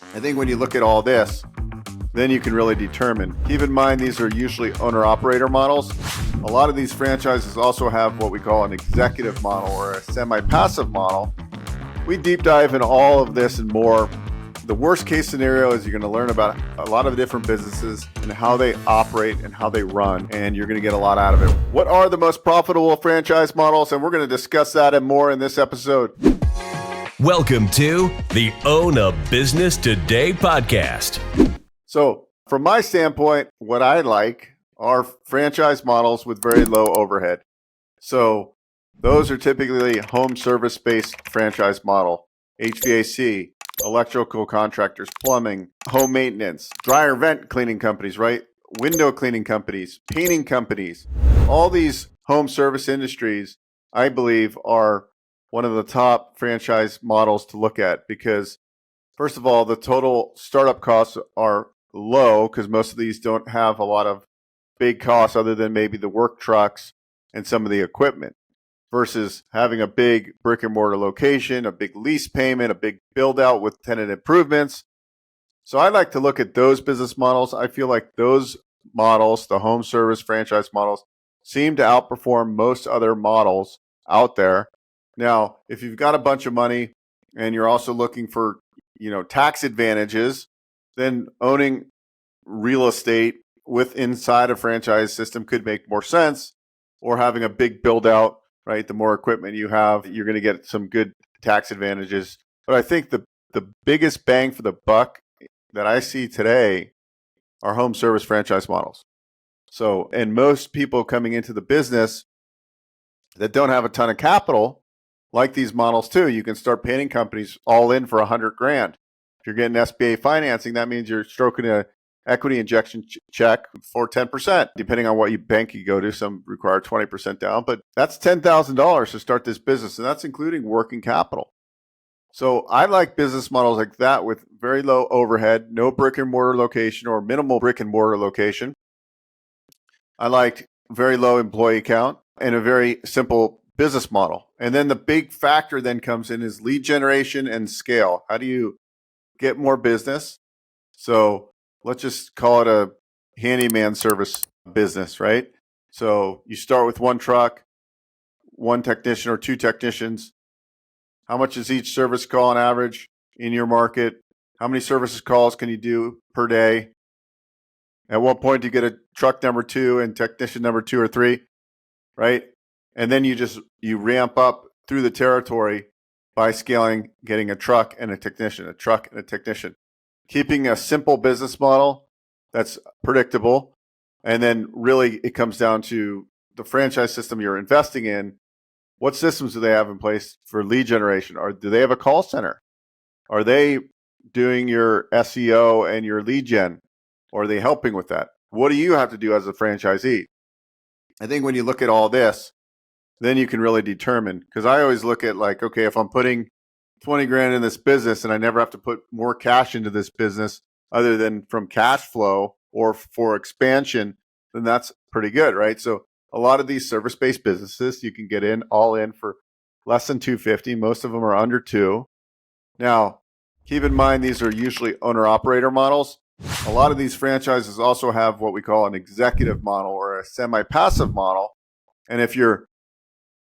I think when you look at all this, then you can really determine. Keep in mind, these are usually owner-operator models. A lot of these franchises also have what we call an executive model or a semi-passive model. We deep dive in all of this and more. The worst case scenario is you're going to learn about a lot of different businesses and how they operate and how they run, and you're going to get a lot out of it. What are the most profitable franchise models? And we're going to discuss that and more in this episode. Welcome to the Own a Business Today podcast. So from my standpoint, what I like are franchise models with very low overhead. So those are typically home service-based franchise model, HVAC, electrical contractors, plumbing, home maintenance, dryer vent cleaning companies, right? Window cleaning companies, painting companies. All these home service industries, I believe, are one of the top franchise models to look at because, first of all, the total startup costs are low because most of these don't have a lot of big costs other than maybe the work trucks and some of the equipment versus having a big brick and mortar location, a big lease payment, a big build out with tenant improvements. So I like to look at those business models. I feel like those models, the home service franchise models, seem to outperform most other models out there. Now, if you've got a bunch of money and you're also looking for, tax advantages, then owning real estate with inside a franchise system could make more sense, or having a big build out, right? The more equipment you have, you're going to get some good tax advantages. But I think the biggest bang for the buck that I see today are home service franchise models. So, and most people coming into the business that don't have a ton of capital, like these models too, you can start painting companies all in for $100,000. If you're getting SBA financing, that means you're stroking a equity injection check for 10%, depending on what bank you go to. Some require 20% down, but that's $10,000 to start this business, and that's including working capital. So I like business models like that with very low overhead, no brick and mortar location or minimal brick and mortar location. I like very low employee count and a very simple business model. And then the big factor then comes in is lead generation and scale. How do you get more business? So let's just call it a handyman service business, right? So you start with one truck, one technician or two technicians. How much is each service call on average in your market? How many services calls can you do per day? At what point do you get a truck number 2 and technician number 2 or 3, right? And then you ramp up through the territory by scaling, getting a truck and a technician, a truck and a technician. Keeping a simple business model that's predictable. And then really it comes down to the franchise system you're investing in. What systems do they have in place for lead generation? Or do they have a call center? Are they doing your SEO and your lead gen? Or are they helping with that? What do you have to do as a franchisee? I think when you look at all this, then you can really determine, because I always look at like, okay, if I'm putting 20 grand in this business and I never have to put more cash into this business other than from cash flow or for expansion, then that's pretty good, right? So a lot of these service-based businesses, you can get in all in for less than 250. Most of them are under 2. Now, keep in mind, these are usually owner-operator models. A lot of these franchises also have what we call an executive model or a semi-passive model. And if you're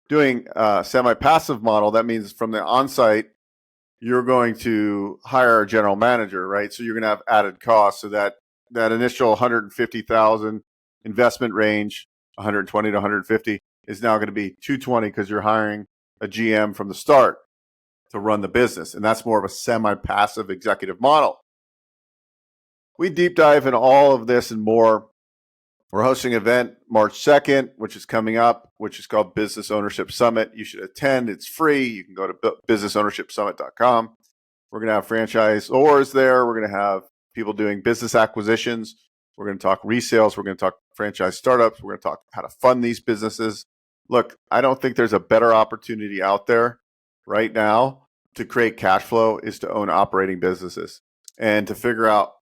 doing a semi-passive model, that means from the on-site, you're going to hire a general manager, right? So you're going to have added costs. So that initial 150,000 investment range, 120 to 150, is now going to be 220 because you're hiring a GM from the start to run the business. And that's more of a semi-passive executive model. We deep dive in all of this and more. We're hosting an event March 2nd, which is coming up, which is called Business Ownership Summit. You should attend. It's free. You can go to businessownershipsummit.com. We're going to have franchisors there. We're going to have people doing business acquisitions. We're going to talk resales. We're going to talk franchise startups. We're going to talk how to fund these businesses. Look, I don't think there's a better opportunity out there right now to create cash flow is to own operating businesses and to figure out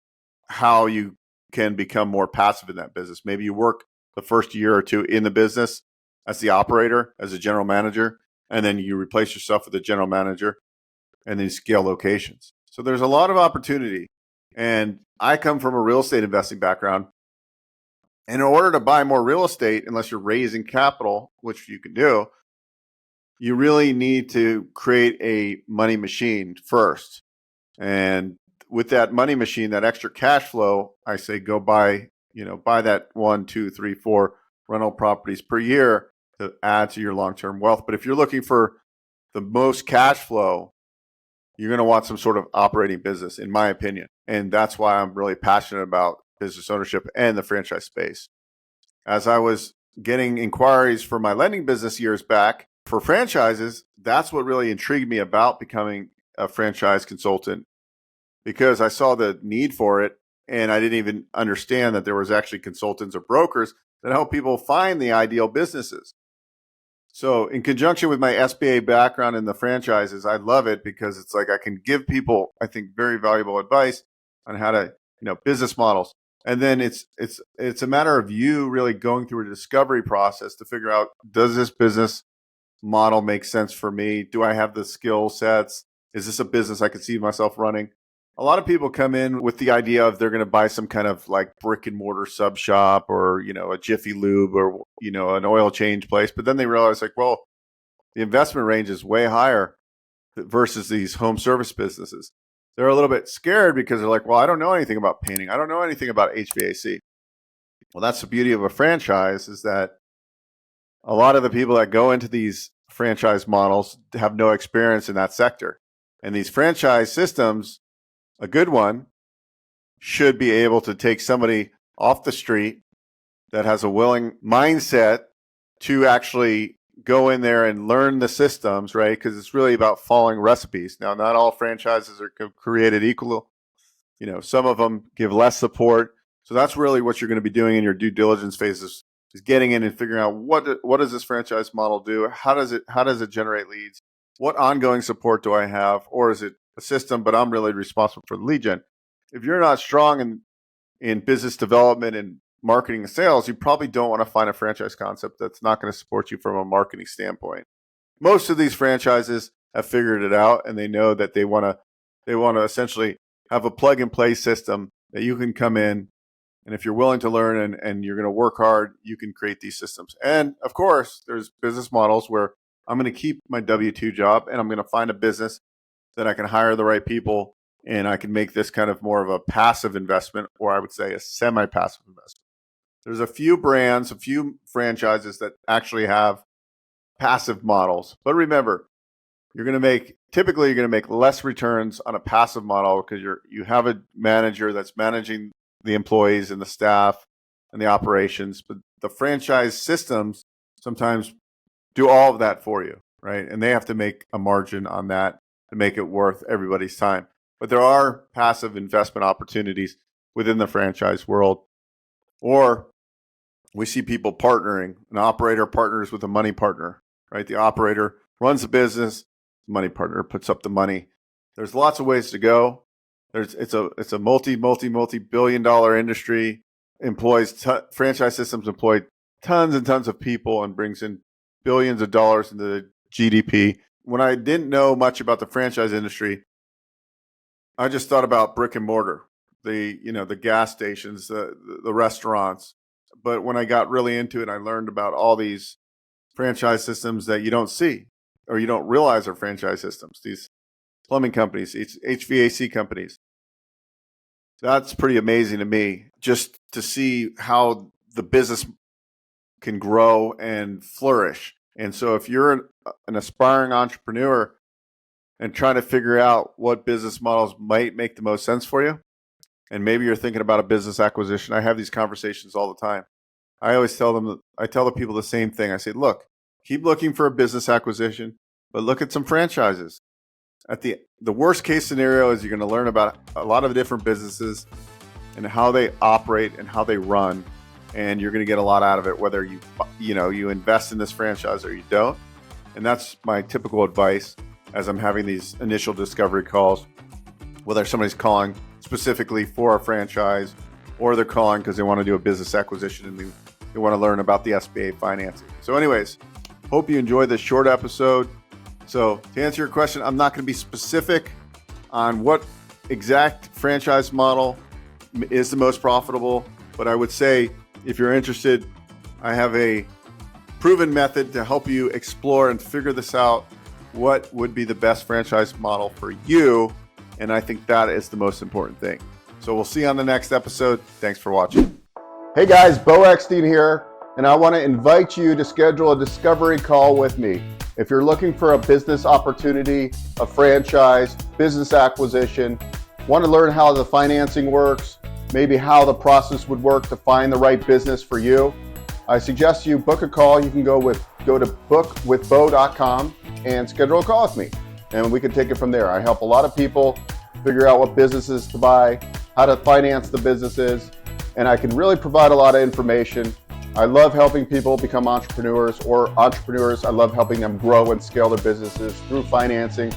how you can become more passive in that business. Maybe you work the first year or two in the business as the operator, as a general manager, and then you replace yourself with a general manager and then you scale locations. So there's a lot of opportunity. And I come from a real estate investing background. And in order to buy more real estate, unless you're raising capital, which you can do, you really need to create a money machine first. And with that money machine, that extra cash flow, I say go buy that 1, 2, 3, 4 rental properties per year to add to your long-term wealth. But if you're looking for the most cash flow, you're going to want some sort of operating business, in my opinion. And that's why I'm really passionate about business ownership and the franchise space. As I was getting inquiries for my lending business years back for franchises, that's what really intrigued me about becoming a franchise consultant, because I saw the need for it. And I didn't even understand that there was actually consultants or brokers that help people find the ideal businesses. So in conjunction with my SBA background in the franchises, I love it because it's like I can give people, I think, very valuable advice on how to, business models. And then it's a matter of you really going through a discovery process to figure out, does this business model make sense for me? Do I have the skill sets? Is this a business I could see myself running? A lot of people come in with the idea of they're going to buy some kind of like brick and mortar sub shop or, a Jiffy Lube or, an oil change place. But then they realize like, well, the investment range is way higher versus these home service businesses. They're a little bit scared because they're like, well, I don't know anything about painting. I don't know anything about HVAC. Well, that's the beauty of a franchise, is that a lot of the people that go into these franchise models have no experience in that sector. And these franchise systems, a good one, should be able to take somebody off the street that has a willing mindset to actually go in there and learn the systems, right? Because it's really about following recipes. Now, not all franchises are created equal. Some of them give less support. So that's really what you're going to be doing in your due diligence phases, is getting in and figuring out what does this franchise model do? How does it generate leads? What ongoing support do I have? Or is it a system, but I'm really responsible for the lead gen? If you're not strong in business development and marketing and sales, you probably don't want to find a franchise concept that's not going to support you from a marketing standpoint. Most of these franchises have figured it out, and they know that they want to essentially have a plug and play system that you can come in, and if you're willing to learn and you're going to work hard, you can create these systems. And of course, there's business models where I'm going to keep my W-2 job and I'm going to find a business that I can hire the right people, and I can make this kind of more of a passive investment, or I would say a semi-passive investment. There's a few brands, a few franchises that actually have passive models. But remember, you're going to make less returns on a passive model because you have a manager that's managing the employees and the staff and the operations. But the franchise systems sometimes do all of that for you, right? And they have to make a margin on that to make it worth everybody's time. But there are passive investment opportunities within the franchise world. Or we see people partnering. An operator partners with a money partner, right? The operator runs the business, the money partner puts up the money. There's lots of ways to go. It's a multi-billion dollar industry. Franchise systems employ tons and tons of people and brings in billions of dollars into the GDP. When I didn't know much about the franchise industry, I just thought about brick and mortar, the gas stations, the restaurants. But when I got really into it, I learned about all these franchise systems that you don't see or you don't realize are franchise systems. These plumbing companies, HVAC companies. That's pretty amazing to me, just to see how the business can grow and flourish. And so if you're an aspiring entrepreneur and trying to figure out what business models might make the most sense for you, and maybe you're thinking about a business acquisition, I have these conversations all the time. I tell the people the same thing. I say, look, keep looking for a business acquisition, but look at some franchises. At the worst case scenario is you're going to learn about a lot of different businesses and how they operate and how they run, and you're going to get a lot out of it, whether you invest in this franchise or you don't. And that's my typical advice as I'm having these initial discovery calls, whether somebody's calling specifically for a franchise or they're calling because they want to do a business acquisition and they want to learn about the SBA financing. So anyways, hope you enjoyed this short episode. So to answer your question, I'm not going to be specific on what exact franchise model is the most profitable, but I would say if you're interested, I have a proven method to help you explore and figure this out. What would be the best franchise model for you? And I think that is the most important thing. So we'll see you on the next episode. Thanks for watching. Hey guys, Beau Eckstein here, and I want to invite you to schedule a discovery call with me. If you're looking for a business opportunity, a franchise, business acquisition, want to learn how the financing works, maybe how the process would work to find the right business for you, I suggest you book a call. You can go to bookwithbeau.com and schedule a call with me, and we can take it from there. I help a lot of people figure out what businesses to buy, how to finance the businesses, and I can really provide a lot of information. I love helping people become entrepreneurs or entrepreneurs. I love helping them grow and scale their businesses through financing,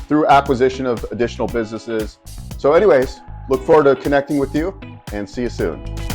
through acquisition of additional businesses. So anyways, look forward to connecting with you and see you soon.